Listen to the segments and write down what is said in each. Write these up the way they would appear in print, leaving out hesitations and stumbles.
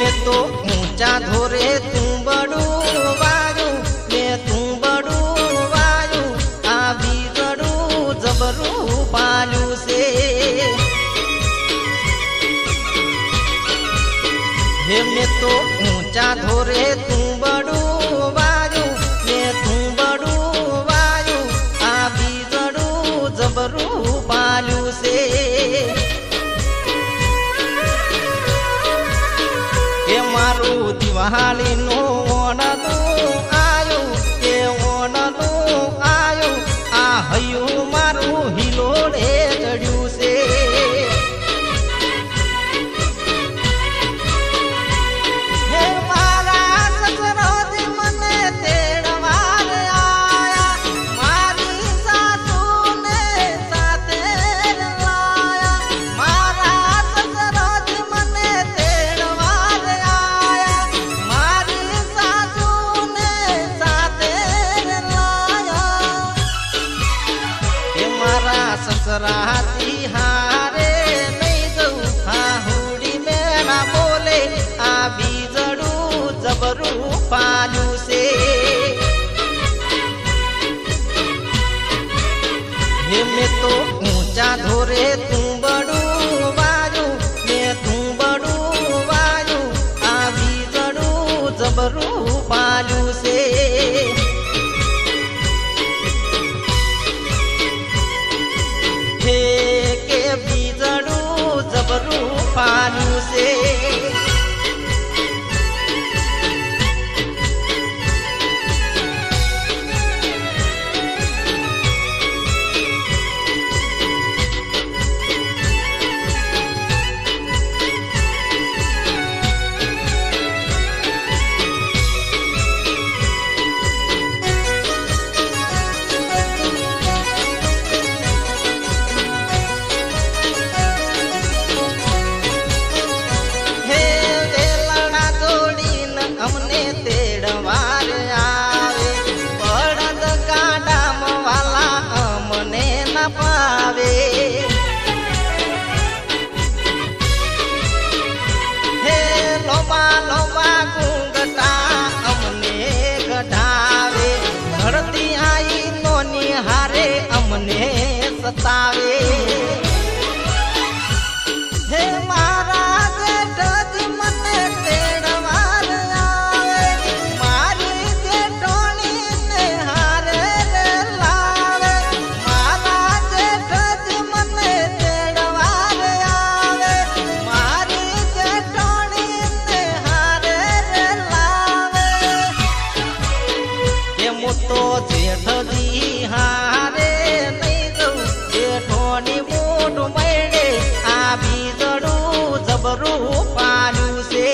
मैं तो ऊंचा धोरे तू बड़ू वायु मैं तू बड़ू वायु आ बीजड़ू जबरू पालू से हे मैं तो ऊंचा धोरे तू बड़ू वायु मैं तू बड़ू वायु आ बीजड़ू जबरू पालू से मारू दिवाली नो ओणनु आयो के ओणनु आयो आ हयु मारू हिलोड़े चढ़्यू से हे मारा ससरोजी मने तेड़वार आया मारी सासू ने साथे लाया मारा ससरोजी मने ससराती हारे नहीं जाऊ हाहुड़ी में ना बोले आ बीजड़ू जबरू पालू से हे मैं तो ऊंचा धोरे तू बड़ू वायु मैं तू बड़ू वायु आ बीजड़ू जबरू पालू से पालू से तेड़वार आवे बड़द गाडाम वाला अमने न पावे हे लोमा लोमा घूंघटा अमने गढ़ावे धरती आई नोनी हारे अमने सतावे हे मारा गेटजी मने तेड़वार तो जेठ जी हारे नहीं जाऊ जेठोनी मोट मैडे आ बीजड़ू जबरू पालू से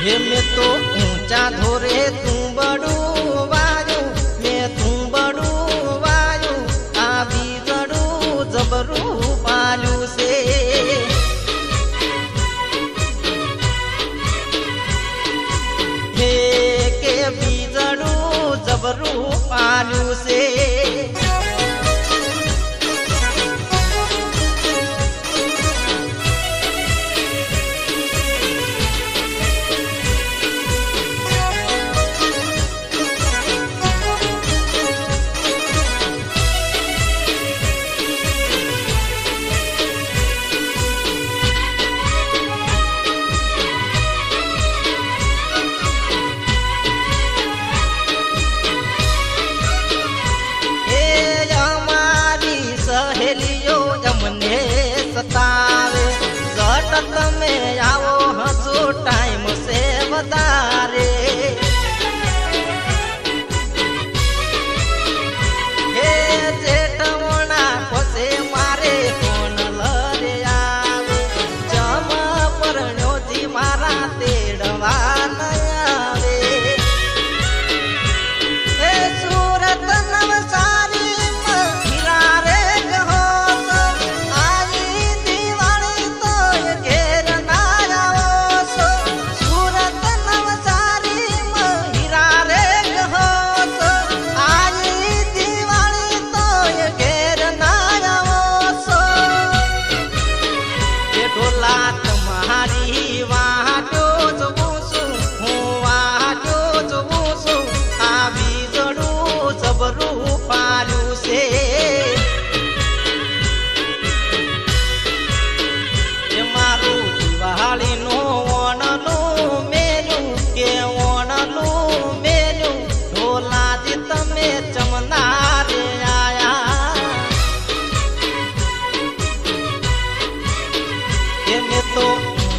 हे मैं तो ऊंचा धोरे तू बड़ू वायु मैं तू बड़ू वायु आ बीजड़ू जबरू पालू से बीजड़ू जबरू पालू से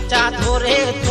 ઊંચા ધોરે